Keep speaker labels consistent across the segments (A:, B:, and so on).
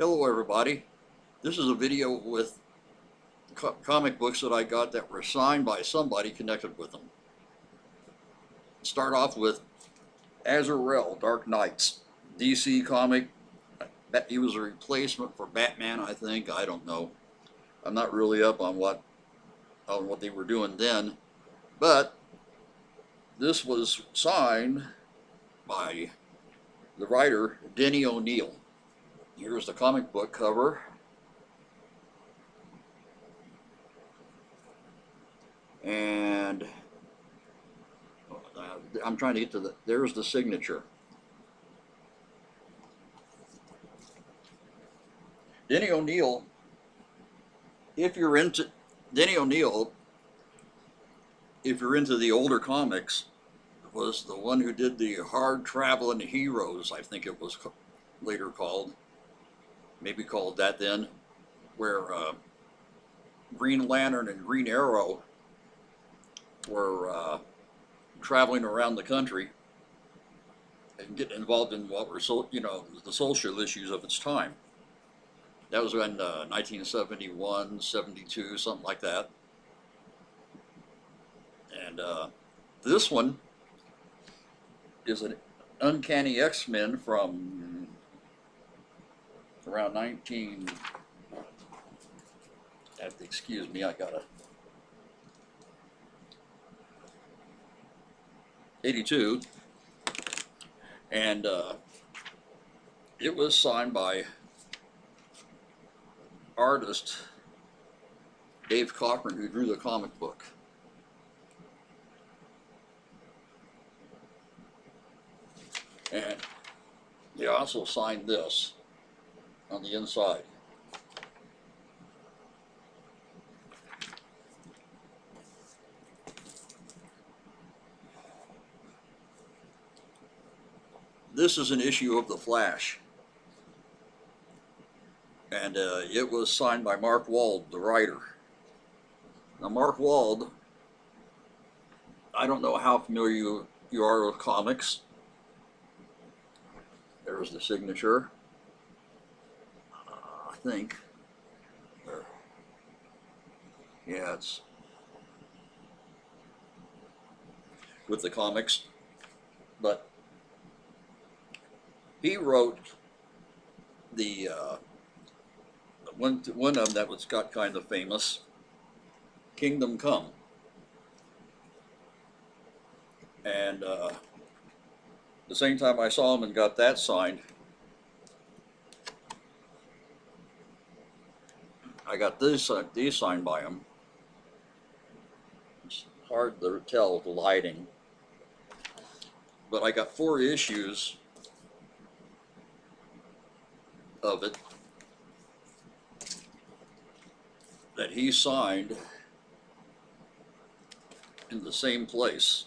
A: Hello everybody. This is a video with comic books that I got that were signed by somebody connected with them. Start off with Azrael, Dark Knights, DC comic. He was a replacement for Batman, I think. I don't know. I'm not really up on what they were doing then, but this was signed by the writer Denny O'Neil. Here's the comic book cover. And I'm trying to get to there's the signature. Denny O'Neil, if you're into the older comics, was the one who did the Hard Traveling Heroes, I think it was later called, maybe called that then, where Green Lantern and Green Arrow were traveling around the country and getting involved in what were the social issues of its time. That was in 1971, 72, something like that. And this one is an Uncanny X-Men from around 19... excuse me, I gotta... 82, and it was signed by artist Dave Cochran, who drew the comic book. And he also signed this on the inside. This is an issue of The Flash, and it was signed by Mark Wald, the writer. Now, Mark Wald, I don't know how familiar you are with comics. There's the signature, I think. There. Yeah, it's with the comics, but he wrote the one of them that was got kind of famous, Kingdom Come, and the same time I saw him and got that signed, I got these signed by him. It's hard to tell with the lighting, but I got 4 issues of it that he signed in the same place.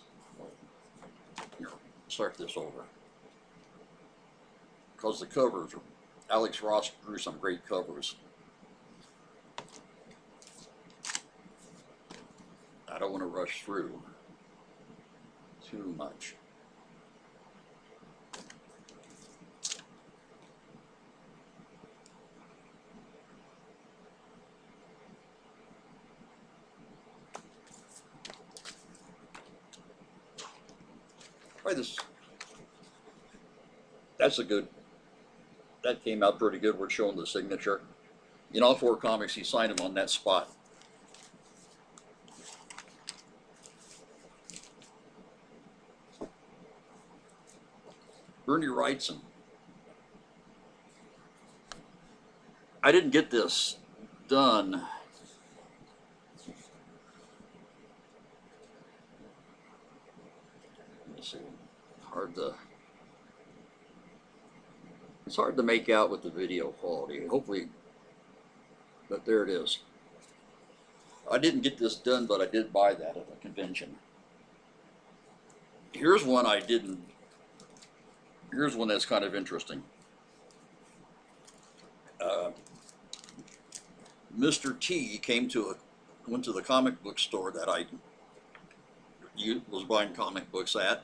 A: Here, start this over, because the covers, Alex Roth drew some great covers. I don't want to rush through too much. Try this. That came out pretty good. We're showing the signature. In all 4 comics, he signed them on that spot. Bernie Wrightson. I didn't get this done. It's hard to make out with the video quality. Hopefully, but there it is. I didn't get this done, but I did buy that at the convention. Here's one I didn't. Here's one that's kind of interesting. Mr. T went to the comic book store that I was buying comic books at,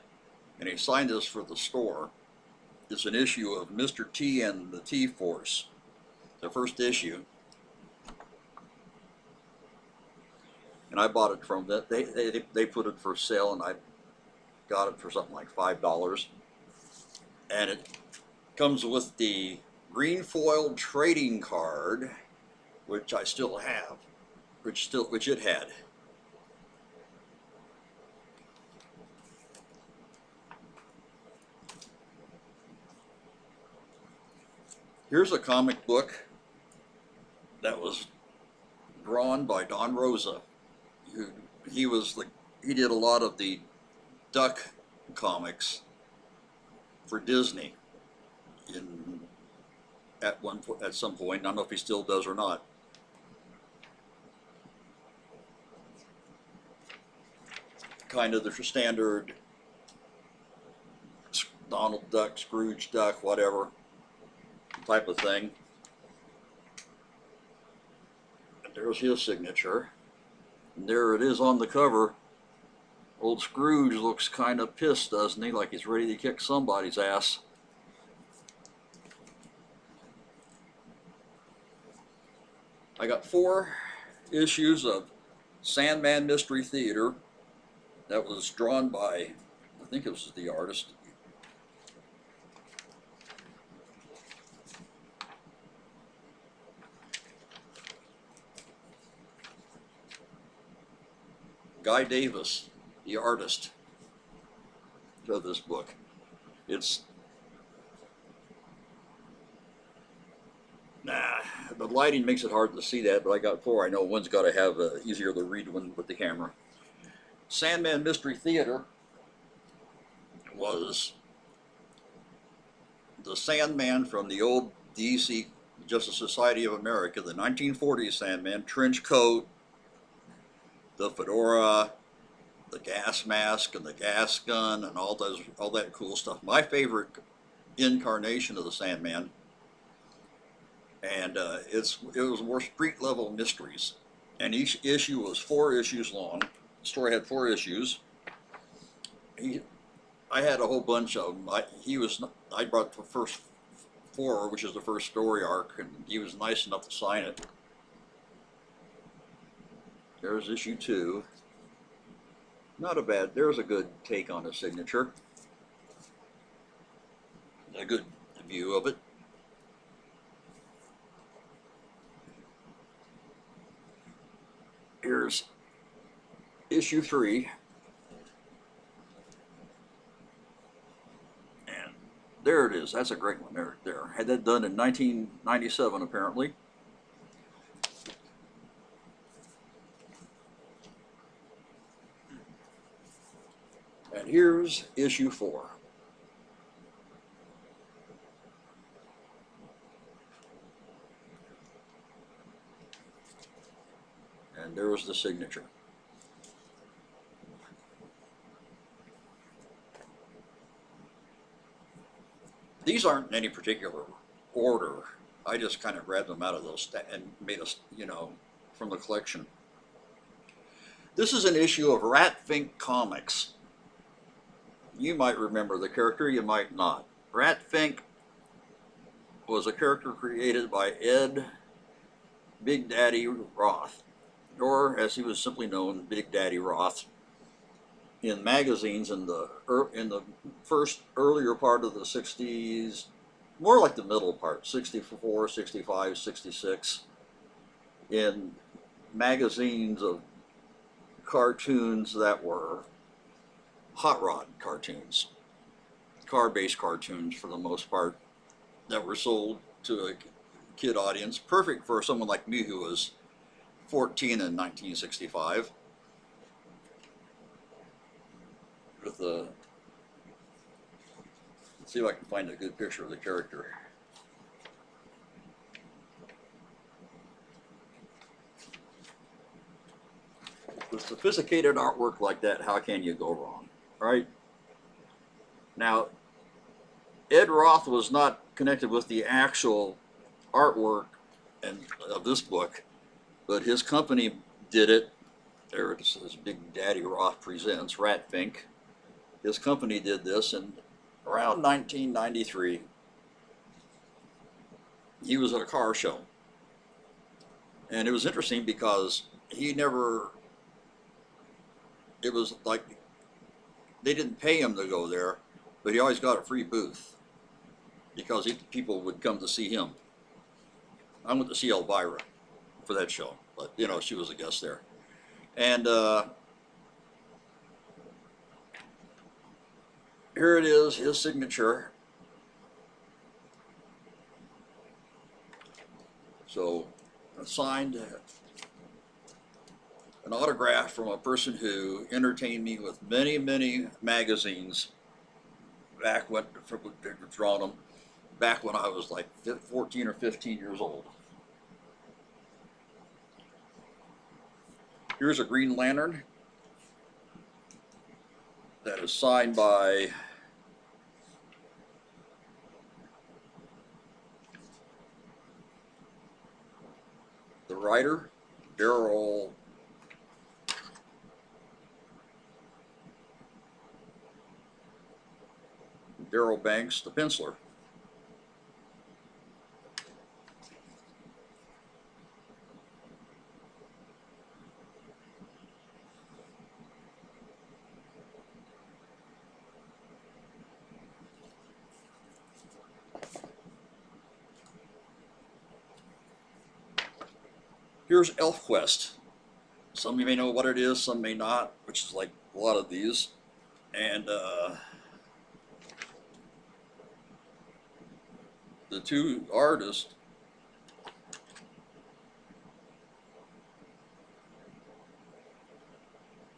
A: and he signed this for the store. It's an issue of Mr. T and the T-Force. the first issue, and I bought it from them. They put it for sale, and I got it for something like $5, and it comes with the green foil trading card, which I still have, which it had. Here's a comic book that was drawn by Don Rosa. He did a lot of the Duck comics for Disney at some point. I don't know if he still does or not. Kind of the standard Donald Duck, Scrooge Duck, whatever type of thing. And there's his signature. And there it is on the cover. Old Scrooge looks kind of pissed, doesn't he? Like he's ready to kick somebody's ass. I got 4 issues of Sandman Mystery Theater that was drawn by, I think it was the artist, Guy Davis, the artist of this book. The lighting makes it hard to see that, but I got 4. I know one's got to have easier to read one with the camera. Sandman Mystery Theater was the Sandman from the old DC Justice Society of America, the 1940s Sandman, trench coat, the fedora, the gas mask, and the gas gun, and all that cool stuff. My favorite incarnation of the Sandman, and it was more street level mysteries, and each issue was 4 issues long. The story had 4 issues. I had a whole bunch of them. I brought the first 4, which is the first story arc, and he was nice enough to sign it. There's issue 2. Not a bad, there's a good take on the signature. A good view of it. Here's issue 3. And there it is. That's a great one. There. Had that done in 1997, apparently. And here's issue 4. And there was the signature. These aren't in any particular order. I just kind of grabbed them out of those and made us, from the collection. This is an issue of Rat Fink Comics. You might remember the character, you might not. Rat Fink was a character created by Ed Big Daddy Roth, or as he was simply known, Big Daddy Roth, in magazines in the first earlier part of the 60s, more like the middle part, 64, 65, 66, in magazines of cartoons that were hot rod cartoons, car-based cartoons for the most part, that were sold to a kid audience, perfect for someone like me who was 14 in 1965. With let's see if I can find a good picture of the character. With sophisticated artwork like that, how can you go wrong, right? Now, Ed Roth was not connected with the actual artwork of this book, but his company did it. There it says Big Daddy Roth Presents Rat Fink. His company did this, and around 1993, he was at a car show, And it was interesting because he never, it was like they didn't pay him to go there, but he always got a free booth because people would come to see him. I went to see Elvira for that show, but you know, she was a guest there. And here it is, his signature. So, signed, an autograph from a person who entertained me with many, many magazines back when, drawn them, back when I was like 14 or 15 years old. Here's a Green Lantern that is signed by the writer, Daryl Banks, the penciler. Here's ElfQuest. Some of you may know what it is, some may not, which is like a lot of these. And the two artists,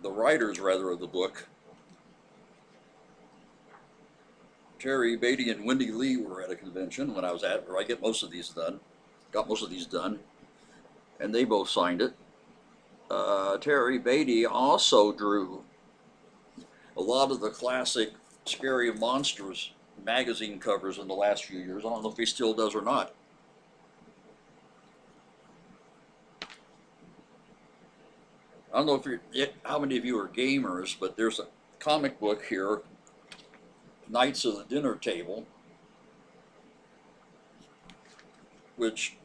A: the writers rather of the book, Terry Beatty and Wendy Lee, were at a convention when I was at, where I get most of these done, got most of these done, and they both signed it. Terry Beatty also drew a lot of the classic Scary Monsters magazine covers in the last few years. I don't know if he still does or not. I don't know if how many of you are gamers, but there's a comic book here, Knights of the Dinner Table, which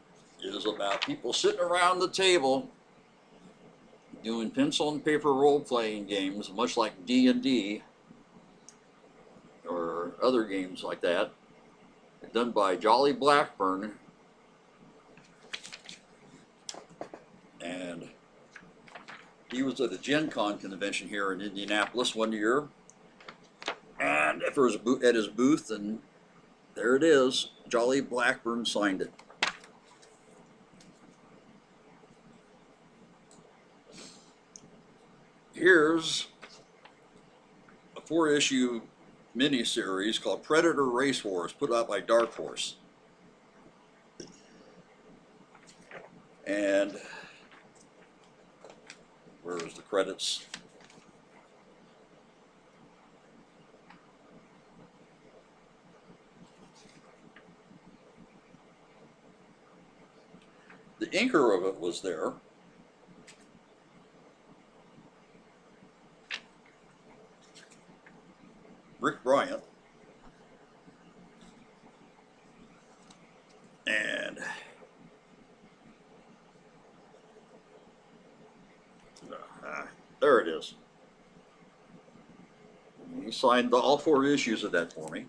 A: is about people sitting around the table doing pencil and paper role-playing games, much like D&D or other games like that, done by Jolly Blackburn. And he was at a Gen Con convention here in Indianapolis one year, and at his booth, and there it is, Jolly Blackburn signed it. Here's a 4-issue miniseries called Predator Race Wars, put out by Dark Horse. And where's the credits? The inker of it was there. Rick Bryant. And there it is. He signed all 4 issues of that for me.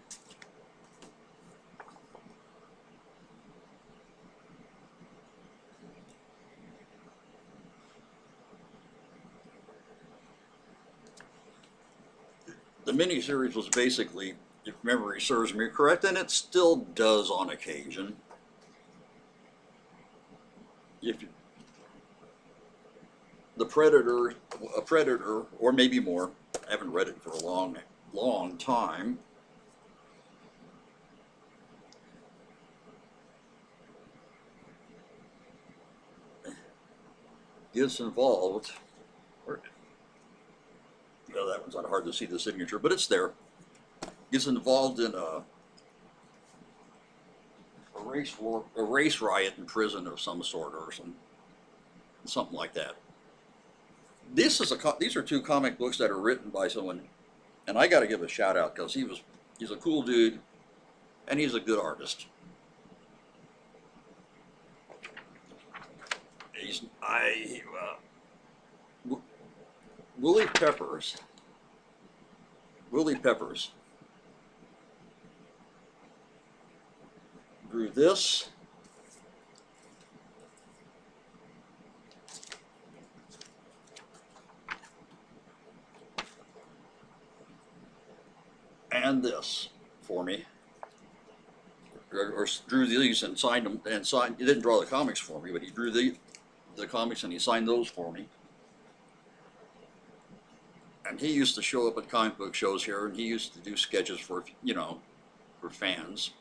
A: The miniseries was basically, if memory serves me correct, and it still does on occasion, a predator, or maybe more, I haven't read it for a long, long time, gets involved. Well, that one's not hard to see the signature, but it's there. Gets involved in a race riot in prison of some sort, or something like that. These are 2 comic books that are written by someone, and I got to give a shout out because he's a cool dude, and he's a good artist. Willie Peppers. Willie Peppers drew this. And this for me, or drew these and signed them, and signed. He didn't draw the comics for me, but he drew the comics and he signed those for me. And he used to show up at comic book shows here, and he used to do sketches for, you know, for fans,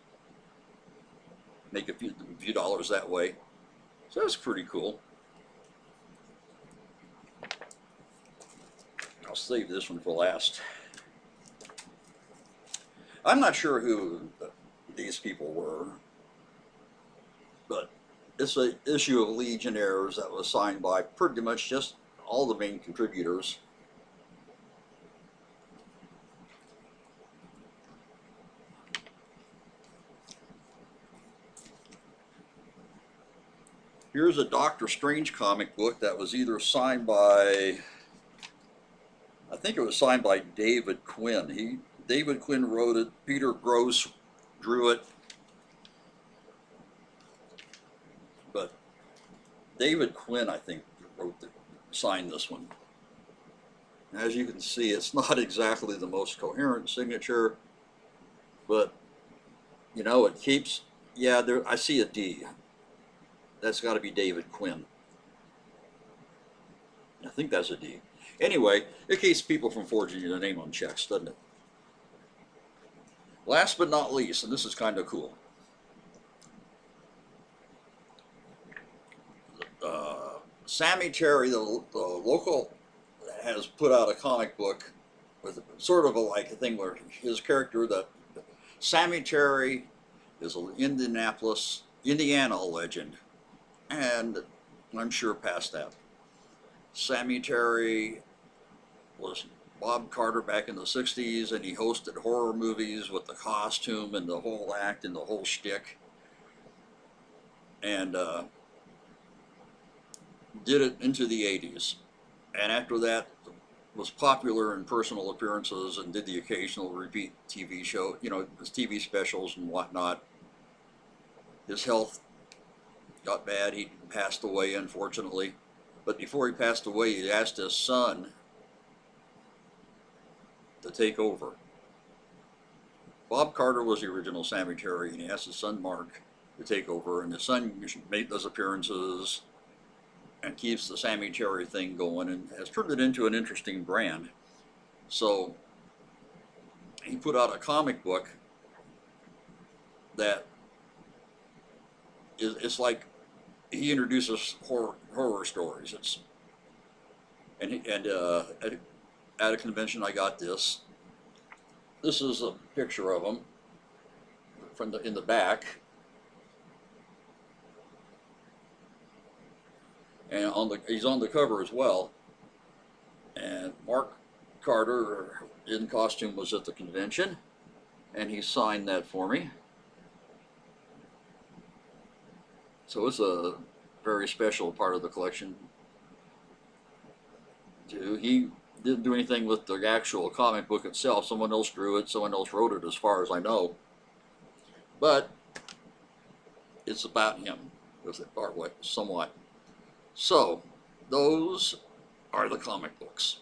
A: make a few dollars that way. So that's pretty cool. I'll save this one for last. I'm not sure who these people were, but it's an issue of Legionnaires that was signed by pretty much just all the main contributors. Here's a Doctor Strange comic book that was either signed by, I think it was signed by David Quinn. David Quinn wrote it, Peter Gross drew it, but David Quinn, I think, signed this one. As you can see, it's not exactly the most coherent signature, but, you know, it keeps, yeah, there, I see a D. That's got to be David Quinn. I think that's a D. Anyway, it keeps people from forging their name on checks, doesn't it? Last but not least, and this is kind of cool. Sammy Terry, the local, has put out a comic book with sort of a like a thing where his character, that Sammy Terry is an Indiana legend, and I'm sure past that. Sammy Terry was Bob Carter back in the 60s, and he hosted horror movies with the costume and the whole act and the whole shtick, and did it into the 80s. And after that, was popular in personal appearances and did the occasional repeat TV show, you know, his TV specials and whatnot. His health got bad. He passed away, unfortunately. But before he passed away, he asked his son to take over. Bob Carter was the original Sammy Terry, and he asked his son Mark to take over, and his son made those appearances and keeps the Sammy Terry thing going and has turned it into an interesting brand. So he put out a comic book that it's like he introduces horror stories. At a convention I got this. This is a picture of him from in the back, and he's on the cover as well. And Mark Carter in costume was at the convention, and he signed that for me. So it's a very special part of the collection too. He didn't do anything with the actual comic book itself. Someone else drew it, someone else wrote it, as far as I know. But it's about him, somewhat. So those are the comic books.